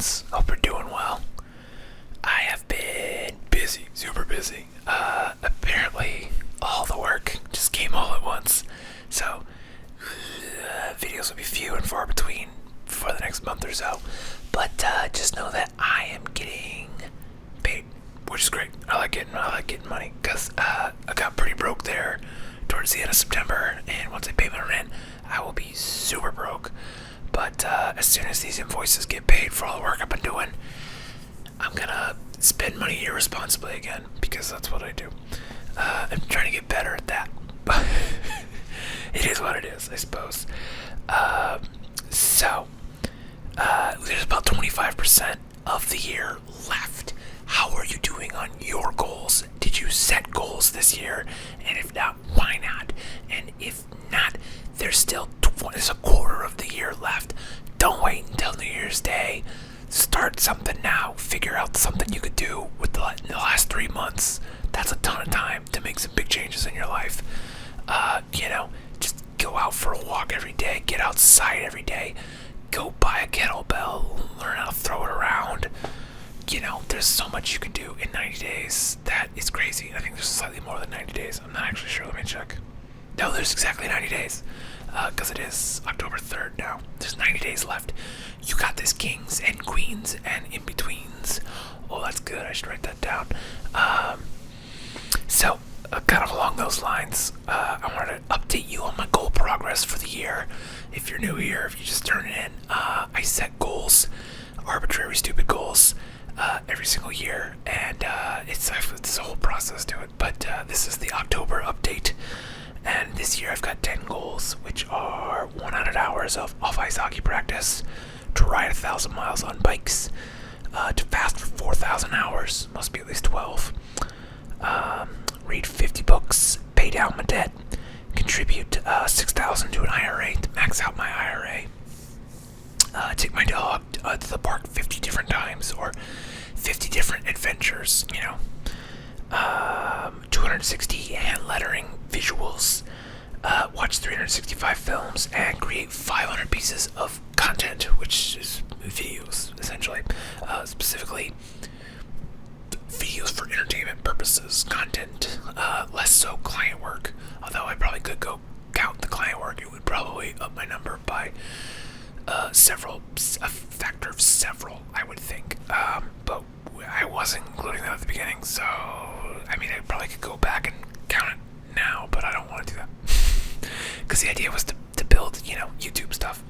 months. Hope you're doing well. I have been busy, super busy. Apparently, all the work just came all at once. So, videos will be few and far between for the next month or so. But just know that I am getting paid, which is great. I like getting money because I got pretty broke there towards the end of September, and once I pay my rent, I will be super broke. But as soon as these invoices get paid for all the work I've been doing, I'm gonna spend money irresponsibly again, because that's what I do. I'm trying to get better at that, but it is what it is, I suppose. So there's about 25% of the year left. How are you doing on your goals? Did you set goals this year? And if not, why not? And if not, there's a quarter of the year left. Don't wait until New Year's Day. Start something now. Figure out something you could do with the last 3 months. That's a ton of time to make some big changes in your life. Just go out for a walk every day. Get outside every day. Go buy a kettlebell. Learn how to throw it around. There's so much you can do in 90 days. That is crazy. I think there's slightly more than 90 days. I'm not actually sure. Let me check. No, there's exactly 90 days. Because it is October 3rd now. There's 90 days left. You got this, kings and queens and in-betweens. Oh, that's good. I should write that down. So, kind of along those lines, I wanted to update you on my goal progress for the year. If you're new here, if you just turn it in, I set goals, arbitrary, stupid goals, every single year, and it's a whole process to it. But this is the October update. And this year I've got 10 goals, which are 100 hours of off-ice hockey practice, to ride 1,000 miles on bikes, to fast for 4,000 hours, must be at least 12, read 50 books, pay down my debt, contribute 6,000 to an IRA to max out my IRA, take my dog to the park 50 different times, or 50 different adventures, 260 hand lettering visuals, watch 365 films, and create 500 pieces of content, which is videos, essentially. Specifically, videos for entertainment purposes, content, less so client work. Although I probably could go count the client work, it would probably up my number by a factor of several, I would think. But I wasn't including that at the beginning, so I probably could go back and count it now, but I don't want to do that because the idea was to build, YouTube stuff.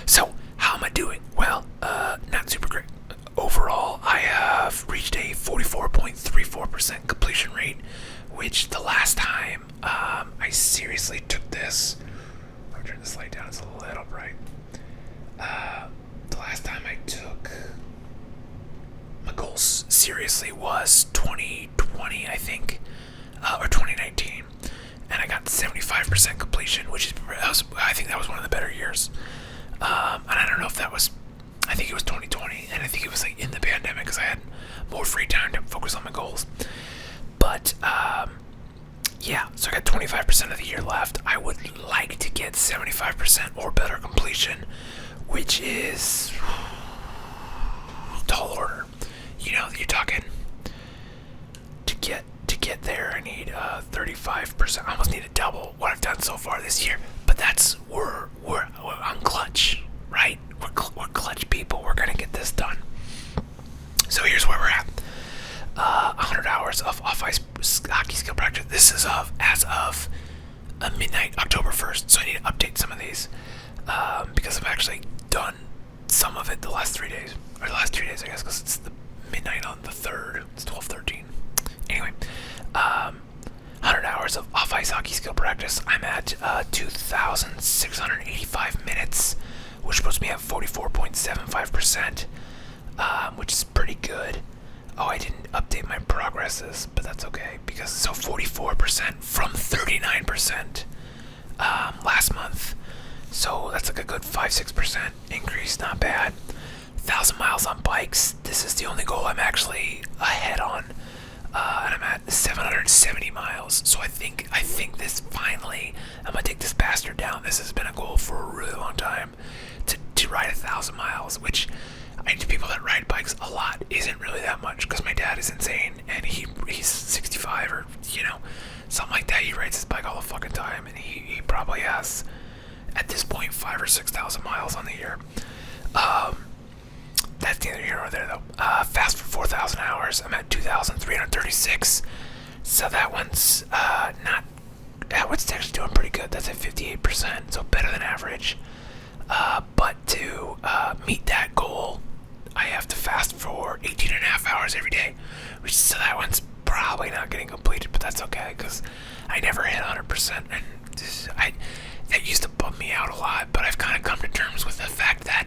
So how am I doing? Well, not super great. Overall, I have reached a 44.34% completion rate, which the last time I seriously took this. I'll turn this light down. It's a little bright. The last time I took my goals seriously was 2020, I think, or 2019, and I got 75% completion, which I think that was one of the better years. And I don't know if that was, I think it was 2020, and I think it was in the pandemic because I had more free time to focus on my goals. But yeah, so I got 25% of the year left. I would like to get 75% or better completion, which is tall order. You're talking to get there. I need 35%. I almost need to double what I've done so far this year. But we're on clutch, right? We're clutch people. We're gonna get this done. So here's where we're at. 100 hours of off-ice hockey skill practice. This is as of midnight, October 1st. So I need to update some of these because I've actually done some of it the last 3 days, or the last 2 days, I guess, because it's the midnight on the 3rd. It's 12:13. Anyway, 100 hours of off-ice hockey skill practice. I'm at 2,685 minutes, which puts me at 44.75%, which is pretty good. Oh, I didn't update my progresses, but that's okay, because 44% from 39% last month. So that's like a good 5-6% increase, not bad. 1,000 miles on bikes. This is the only goal I'm actually ahead on, and I'm at 770 miles. So I think this finally, I'm gonna take this bastard down. This has been a goal for a really long time, to ride 1,000 miles, which and to people that ride bikes a lot isn't really that much because my dad is insane and he's 65 or something like that. He rides his bike all the fucking time, and he probably has at this point 5,000 or 6,000 miles on the year. That's neither here nor there though. Fast for 4,000 hours. I'm at 2,336. So that one's not. That one's actually doing pretty good. That's at 58%, so better than average. But to meet that goal, I have to fast for 18 and a half hours every day. So that one's probably not getting completed, but that's okay because I never hit 100%, and that used to bum me out a lot. But I've kind of come to terms with the fact that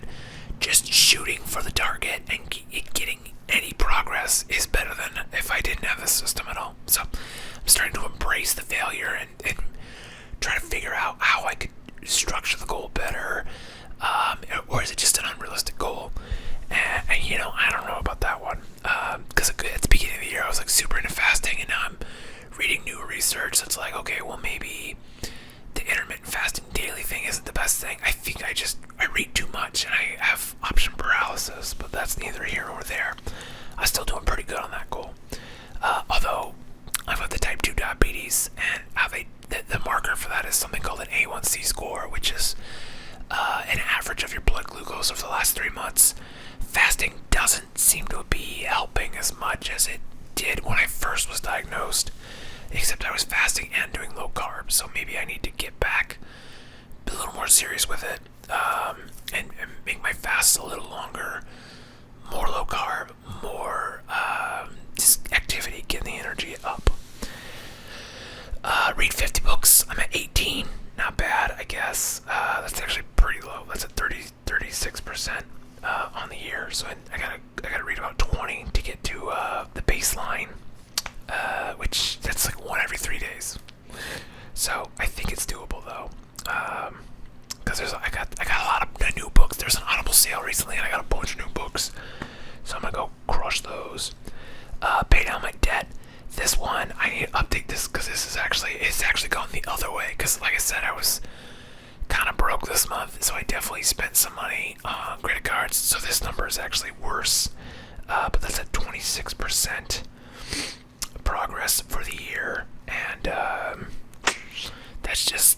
just shooting for the target and getting any progress is better than if I didn't have this system at all. So I'm starting to embrace the failure and try to figure out how I could structure the goal better, or is it just an unrealistic goal? And I don't know about that one, because at the beginning of the year I was like super into fasting, and now I'm reading new research that's like, okay, well maybe the intermittent fasting daily thing isn't the best thing. I think I read too much and I have option paralysis, but that's neither here nor there. I'm still doing pretty good on that goal, although I've got the type 2 diabetes, and the marker for that is something called an A1C score, which is an average of your blood glucose over the last 3 months. Fasting doesn't seem to be helping as much as it did when I first was diagnosed, except I was fasting and doing low carb, so maybe I need to get back a little more serious with it, and make my fasts a little longer, more low carb, more just activity, getting the energy up. Read 50 books. I'm at 18. Not bad, I guess. That's actually pretty low. That's at 36% on the year. So I gotta read about 20 to get to the baseline, which that's like one every 3 days. So I think it's doable though, because I got a lot of new books. There's an Audible sale recently, and I got a bunch of new books. So I'm gonna go crush those. Pay down my debt. This one, I need to update this because it's actually going the other way. Because like I said, I was kind of broke this month, so I definitely spent some money on credit cards. So this number is actually worse, but that's at 26% progress for the year, and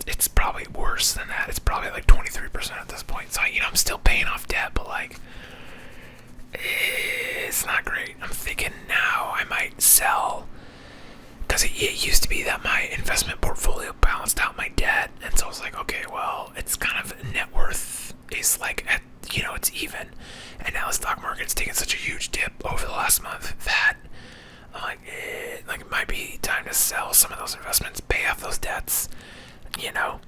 it's probably worse than that. It's probably like 23% at this point. So I'm still paying off debt, but like it's not great. I'm thinking now I might sell, because it used to be that my investment portfolio balanced out my debt, and so I was like, okay, well, it's kind of net worth is like at it's even, and now the stock market's taken such a huge dip over the last month that I'm like, it might be time to sell some of those investments, pay off those debts,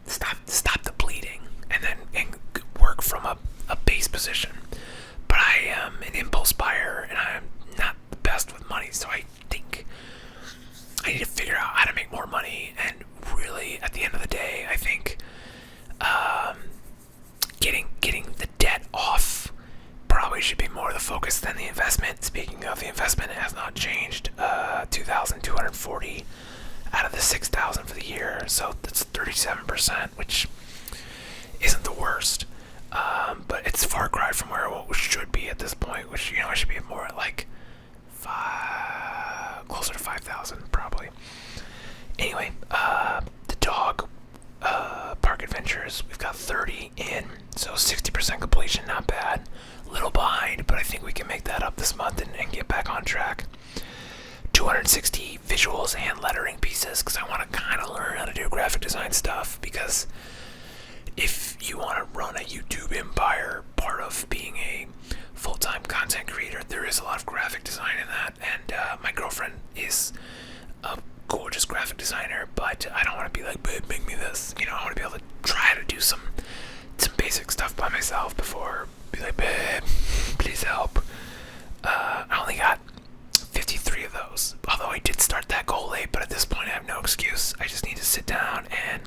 stop the bleeding, and work from a base position. But I am an impulse buyer, and I'm not the best with money, so I think I need to figure out how to make more money. And really, at the end of the day, I think getting the debt off probably should be more the focus than the investment. Speaking of, the investment, it has not changed. 2,240 out of the 6,000 for the year, so that's 37%, which isn't the worst. But it's a far cry from where it should be at this point, which I should be more at like closer to 5,000 probably. Anyway, the dog park adventures, we've got 30 in, so 60% completion, not bad. A little behind, but I think we can make that up this month and get back on track. 260 visuals and lettering pieces, because I want to kind of learn how to do graphic design stuff, because if you want to run a YouTube empire, part of being a full-time content creator, there is a lot of graphic design in that, and my girlfriend is a gorgeous graphic designer, but I don't want to be like, babe, make me this. I want to be able to try to do some basic stuff by myself before be like, babe, please help. I only got 53 of those, although I did start that goal late, but at this point I have no excuse. I just need to sit down and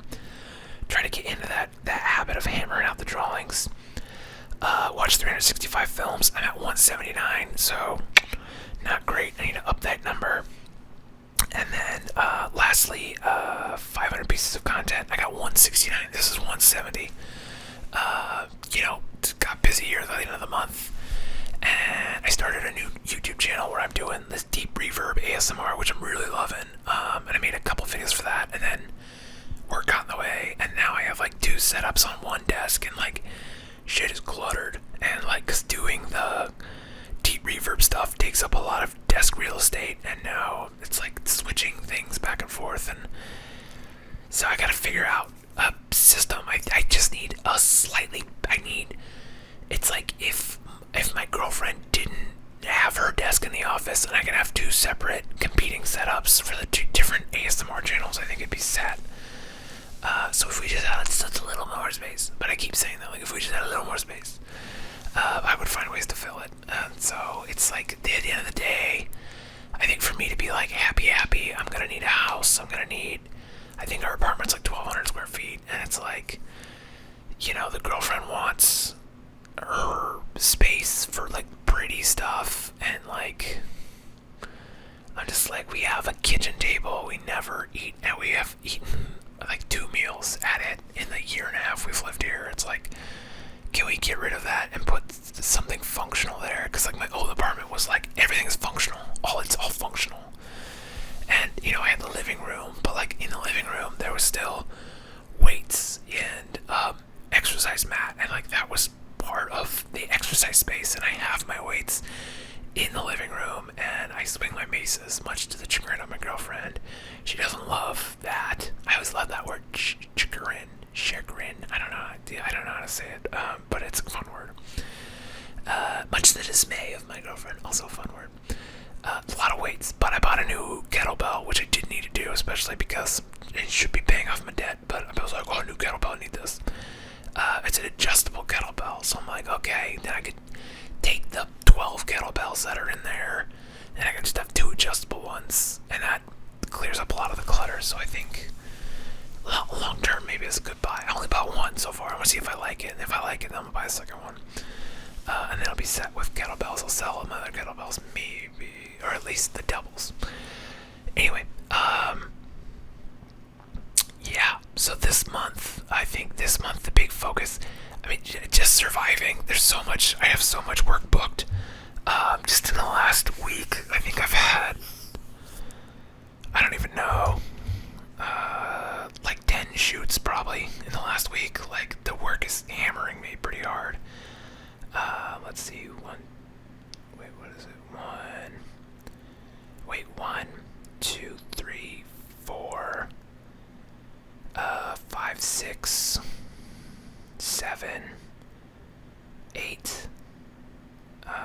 try to get into that habit of hammering out the drawings. Watch 365 films. I'm at 179, so not great. I need to up that number. And then lastly, 500 pieces of content. I got 169. This is 170. Got busy here at the end of the month, and takes up a lot of desk real estate, and now it's like switching things back and forth, and so I gotta figure out a system. I just need it's like if my girlfriend didn't have her desk in the office and I could have two separate competing setups for the two different ASMR channels, I think it'd be set. So if we just had just a little more space, but I keep saying that, like if we just had a little more space, I would find ways to fill it. So it's like at the end of the day, I think for me to be like happy, I'm gonna need a house. I think our apartment's like 1,200 square feet, and it's like, the girlfriend wants her space for like pretty stuff, and like I'm just like, we have a kitchen table, we never eat, and we have eaten like 2 meals at it in the year and a half we've lived here. It's like, can we get rid of that and put something functional there? Because like my old apartment was like everything is functional, it's all functional. And I had the living room, but like in the living room there was still weights and exercise mat, and like that was part of the exercise space. And I have my weights in the living room, and I swing my maces, much to the chagrin of my girlfriend. She doesn't love that. I always love that word, chagrin. I don't know how to say it, but it's a fun word. Much to the dismay of my girlfriend, also a fun word. A lot of weights, but I bought a new kettlebell, which I did need to do, especially because it should be paying off my debt. But I was like, oh, new kettlebell, I need this. It's an adjustable kettlebell, so I'm like, okay, then I could take the 12 kettlebells that are in there, and I can just have 2 adjustable ones, and that clears up a lot of the clutter. So I think long term, maybe it's a good buy. I only bought one so far. I want to see if I like it, and if I like it, then I'm gonna buy a second one. And then I'll be set with kettlebells. I'll sell them other kettlebells, maybe, or at least the doubles. Anyway, yeah. So I think this month the big focus, just surviving. I have so much work booked. Just in the last week, I think I've had, I don't even know, like 10 shoots probably in the last week. Like the work is hammering me pretty hard. Let's see, what is it? 1, 2, 3, 4, 5, 6, 7, 8, and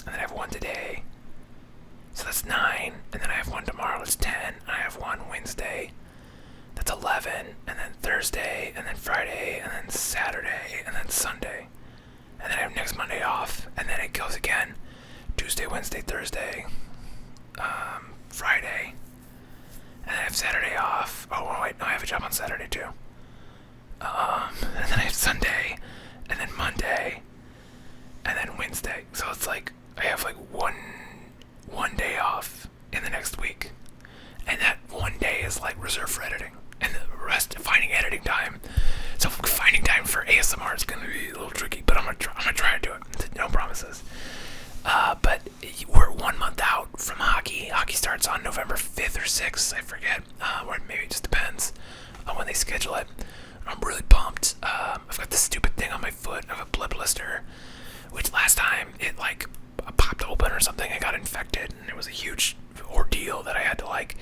then I have 1 today, so that's 9, and then I have 1 tomorrow, that's 10, and I have 1 Wednesday, that's 11, and then Thursday, and then Friday, and then Saturday, and then Sunday. And then I have next Monday off, and then it goes again. Tuesday, Wednesday, Thursday, Friday, and then I have Saturday off. Oh wait, no, I have a job on Saturday too. And then I have Sunday, and then Monday, and then Wednesday. So it's like I have like one day off in the next week, and that one day is like reserved for editing, and the rest finding editing time. So finding time for ASMR is gonna be a little tricky, but I'm gonna try to do it. No promises. But we're 1 month out from hockey. Hockey starts on November 5th or 6th, I forget. Or maybe it just depends on when they schedule it. I'm really pumped. I've got this stupid thing on my foot. I have a blood blister, which last time it like popped open or something. I got infected, and it was a huge ordeal that I had to like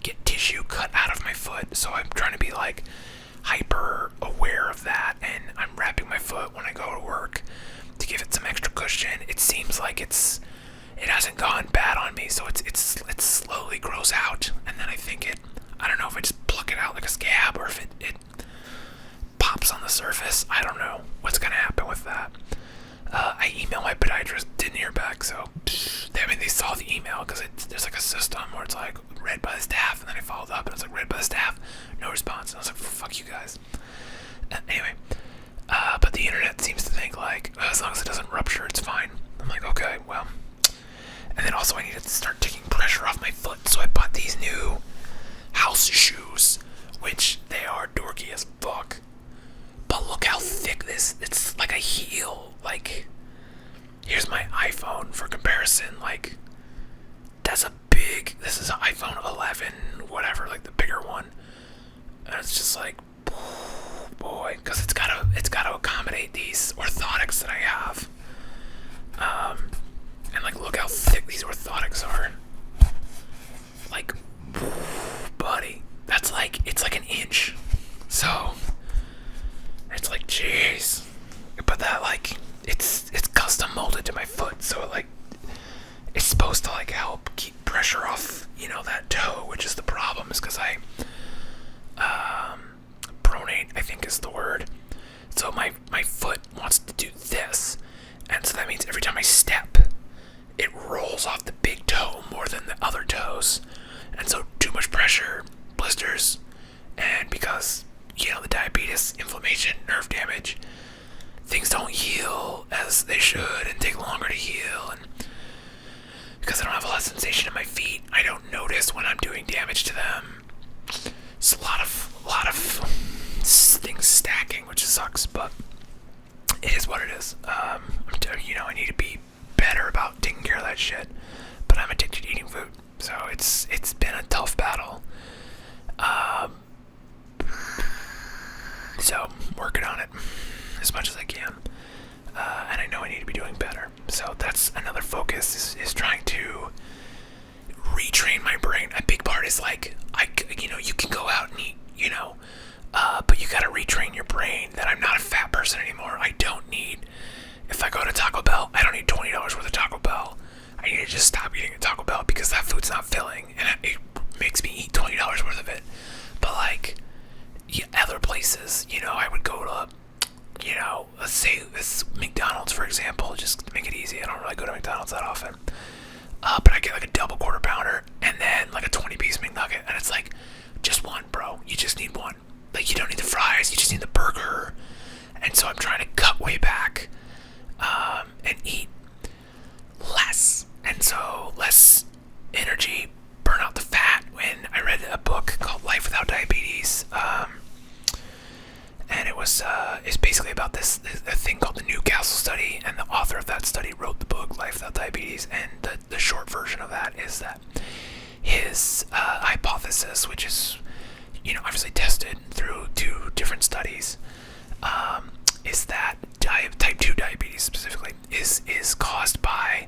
get tissue cut out of my foot. So I'm trying to be like hyper aware of that, and I'm wrapping my foot when I go to work to give it some extra cushion. It seems like it hasn't gone bad on me, so it slowly grows out, and then I don't know if I just pluck it out like a scab or if it pops on the surface. I don't know what's gonna happen with that. I emailed my podiatrist, didn't hear back, so they saw the email because there's like a system where it's like read by the staff, and then I followed up and it's like read by the staff, no response, and I was like, fuck you guys. Anyway, but the internet seems to think like, as long as it doesn't rupture, it's fine. I'm like, okay, well. And then also I needed to start taking pressure off my foot, so I bought these new house shoes, which they are dorky as fuck. But look how thick it's like a heel. Like, here's my iPhone for comparison. Like, this is an iPhone 11, whatever, like the bigger one. And it's just like, boy, because it's gotta accommodate these orthotics that I have. And like, look how sensation in my feet. I don't notice when I'm doing damage to them. It's a lot of things stacking, which sucks, but it is what it is. I need to be better about taking care of that shit. But I'm addicted to eating food, so it's been a tough battle. So working on it as much as I can, and I know I need to be doing better. So that's another focus is trying to retrain my brain. A big part is like you can go out and eat, but you gotta retrain your brain that I'm not a fat person anymore. I don't need. If I go to Taco Bell, I don't need $20 worth of Taco Bell. I need to just stop eating at Taco Bell because that food's not filling, and it makes me eat $20 worth of it. But like, other places, I would go to, let's say this McDonald's, for example, just to make it easy. I don't really go to McDonald's that often. But I get like a double quarter pounder and then like a 20-piece McNugget, and it's like, just one, bro. You just need one. Like, you don't need the fries, you just need the burger. And so I'm trying to cut way back, and eat less. And so less energy, burn out the fat. When I read a book called Life Without Diabetes, and it's basically about a thing called the Newcastle study, and the author of that study wrote the book Life Without Diabetes, and the short version of that is that his hypothesis, which is obviously tested through 2 different studies, is that type 2 diabetes specifically is caused by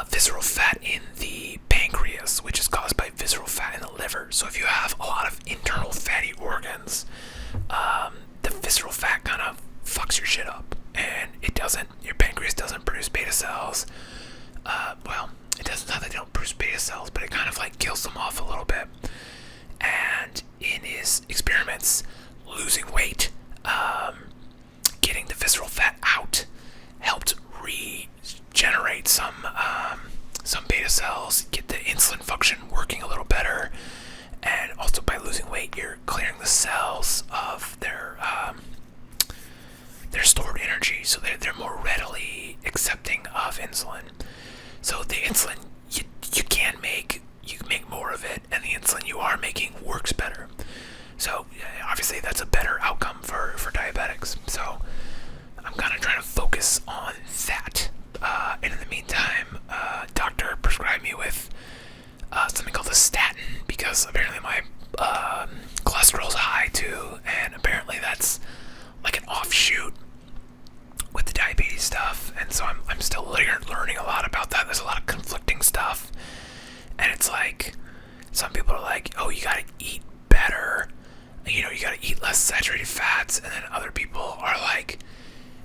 visceral fat in the pancreas, which is caused by visceral fat in the liver. So if you have a lot of internal fatty organs, the visceral fat kind of fucks your shit up, and your pancreas doesn't produce beta cells. It doesn't, not that they don't produce beta cells, but it kind of like kills them off a little bit. And in his experiments, losing weight, getting the visceral fat out, helped regenerate some beta cells, get the insulin function working a little better, and also by losing weight, you're clearing the cells of their stored energy, so they're more readily accepting of insulin. So the insulin you can make more of it, and the insulin you are making works better. So obviously that's a better outcome for diabetics. So I'm kind of trying to focus on that. And in the meantime, doctor prescribed me with something called a statin, because apparently my cholesterol's high too, and apparently that's like an offshoot with the diabetes stuff. And so I'm still learning a lot about that. There's a lot of conflicting stuff, and it's like some people are like, oh, you gotta eat better, you gotta eat less saturated fats, and then other people are like,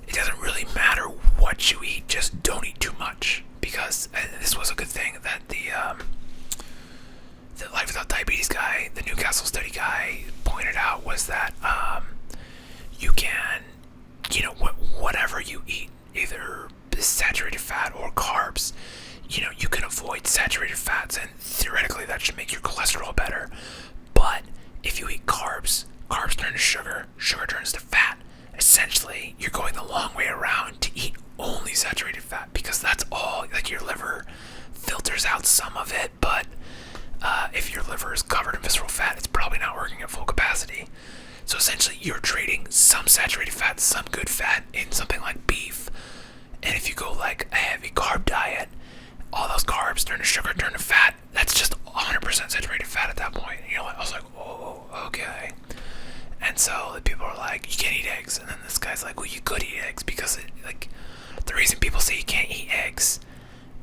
it doesn't really matter what you eat, just don't eat too much. Because this was a good thing that the Life Without Diabetes guy, the Newcastle study guy, pointed out, was that you can, whatever you eat, either saturated fat or carbs, you can avoid saturated fats, and theoretically that should make your cholesterol better. But if you eat carbs turn to sugar, sugar turns to fat. Essentially, you're going the long way around to eat only saturated fat, because that's all, like, your liver filters out some of it, but if your liver is covered in visceral fat, it's probably not working at full capacity. So essentially, you're trading some saturated fat, some good fat in something like beef. And if you go like a heavy carb diet, all those carbs turn to sugar, turn to fat. That's just 100% saturated fat at that point. And I was like, oh, okay. And so the people are like, you can't eat eggs. And then this guy's like, well, you could eat eggs, because the reason people say you can't eat eggs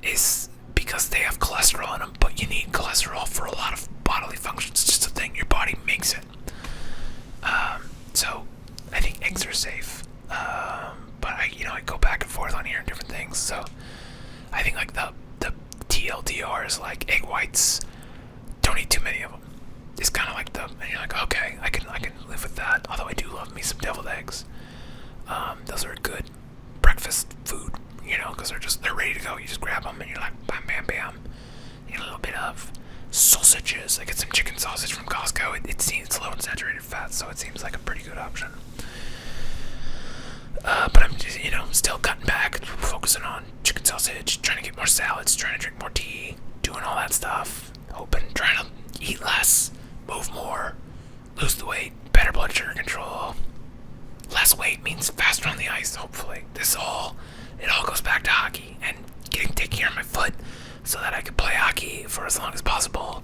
is because they have cholesterol in them, but you need cholesterol for a lot of bodily functions. It's just a thing, your body makes it. So I think eggs are safe. But I go back and forth on hearing different things. So I think like the TLDR is like egg whites, don't eat too many of them. It's kind of like and you're like, okay, I can live with that. Although I do love me some deviled eggs. Those are good breakfast food, because they're ready to go. You just grab them and you're like, bam, bam, bam. You get a little bit of sausages. I get some chicken sausage from Costco. It seems low in saturated fat, so it seems like a pretty good option. But I'm just, still cutting back, focusing on chicken sausage, trying to get more salads, trying to drink more tea, doing all that stuff. Hoping, trying to eat less, move more, lose the weight, better blood sugar control. Less weight means faster on the ice, hopefully. It all goes back to hockey and taking care of my foot so that I can play hockey for as long as possible,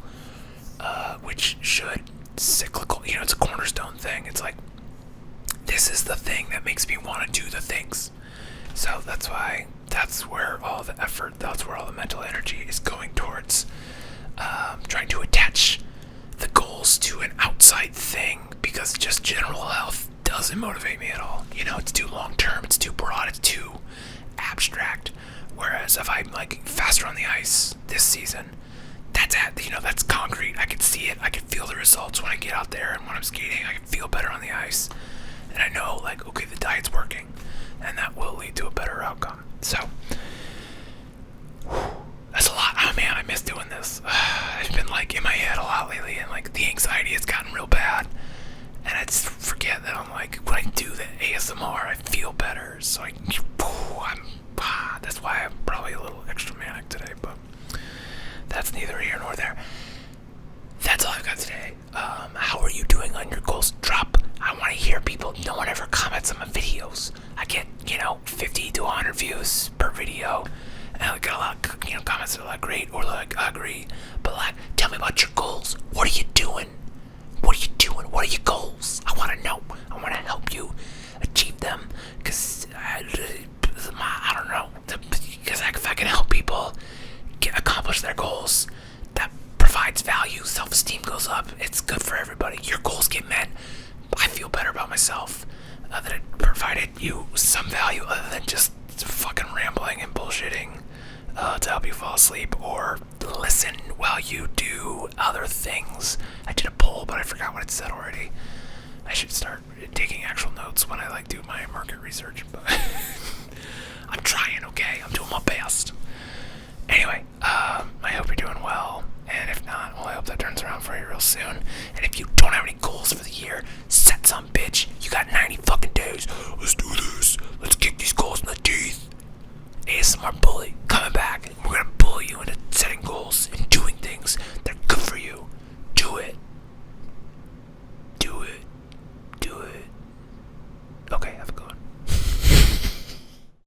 which should cyclical, it's a cornerstone thing. It's like, this is the thing that makes me want to do the things. So that's where all the effort, that's where all the mental energy is going towards, trying to attach the goals to an outside thing, because just general health doesn't motivate me at all. It's too long term, it's too broad, it's too abstract. Whereas if I'm like faster on the ice this season, that's concrete. I can see it, I can feel the results when I get out there, and when I'm skating I can feel better on the ice, and I know, like, okay, the diet's working, and that will lead to a better outcome. So that's a lot. Oh man, I miss doing this. I've been like in my head a lot lately, and like the anxiety has gotten real bad, and I just forget that I'm like, when I do the ASMR I feel better. So that's why I'm probably a little extra manic today, but that's neither here nor there. That's all I've got today. How are you doing on your goals? Drop. I want to hear people. No one ever comments on my videos. I get 50 to 100 views per video, and I get a lot of comments that are like great or like agree, but like, tell me about your goals. What are you doing? What are you doing? What are your goals? I want to know. I want to help you achieve them, because I don't know, because if I can help people accomplish their goals, that provides value, self-esteem goes up, it's good for everybody. Your goals get met, I feel better about myself, that it provided you some value other than just fucking rambling and bullshitting to help you fall asleep or listen while you do other things. I did a poll, but I forgot what it said already. I should start taking actual notes when I do my market research, but I'm trying, okay? I'm doing my best. Anyway, I hope you're doing well, and if not, well, I hope that turns around for you real soon. And if you don't have any goals for the year, set some, bitch. You got 90 fucking days. Let's do this. Let's kick these goals in the teeth. ASMR bully coming back. We're gonna bully you into